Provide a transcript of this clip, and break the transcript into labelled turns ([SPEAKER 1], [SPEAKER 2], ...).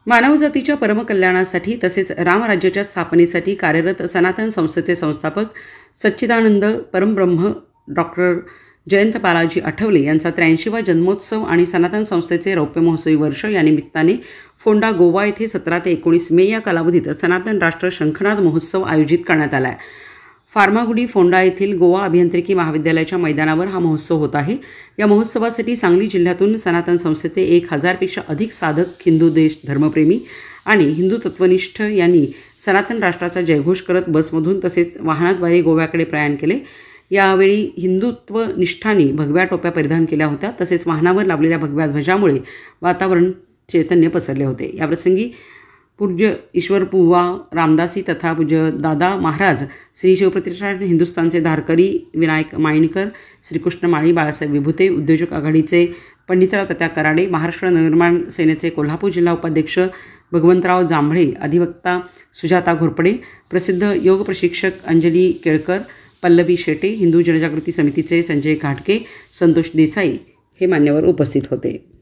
[SPEAKER 1] मानवजातीच्या परमकल्याणासाठी तसेच रामराज्याच्या स्थापनेसाठी कार्यरत सनातन संस्थेचे संस्थापक सच्चिदानंद परमब्रह्म डॉक्टर जयंत बालाजी आठवले यांचा 83वा जन्मोत्सव आणि सनातन संस्थेचे रौप्य महोत्सवी वर्ष या निमित्ताने फोंडा गोवा येथे 17 ते 19 मे या कालावधीत सनातन राष्ट्र शंखनाद महोत्सव आयोजित करण्यात आला आहे। फार्मागुडी फोंडा येथील गोवा अभियांत्रिकी महाविद्यालयाच्या मैदानावर हा महोत्सव होत आहे। या महोत्सवासाठी सांगली जिल्ह्यातून सनातन संस्थेचे 1000 पेक्षा अधिक साधक, हिंदू देश धर्मप्रेमी आणि हिंदू तत्वनिष्ठ यांनी सनातन राष्ट्राचा जयघोष करत बसमधून तसेच वाहनाद्वारे गोव्याकडे प्रयाण केले। यावेळी हिंदुत्व निष्ठांनी भगव्या टोप्या परिधान केल्या होत्या तसेच वाहनावर लावलेल्या भगव्या ध्वजामुळे वातावरण चैतन्य पसरले होते। याप्रसंगी पूज्य ईश्वर बुवा रामदासी तथा पूज्य दादा महाराज, श्री शिवप्रतिष्ठान हिंदुस्थानचे धारकरी विनायक मायणीकर, श्रीकृष्ण माळी, बाळासाहेब विभुते, उद्योजक आघाडीचे पंडितराव तात्या कराडे, महाराष्ट्र नवनिर्माण सेनेचे कोल्हापूर जिल्हा उपाध्यक्ष भगवंतराव जांभळे, अधिवक्ता सुजाता घोरपडे, प्रसिद्ध योग प्रशिक्षक अंजली केळकर, पल्लवी शेटे, हिंदू जनजागृती समितीचे संजय घाटके, संतोष देसाई हे मान्यवर उपस्थित होते।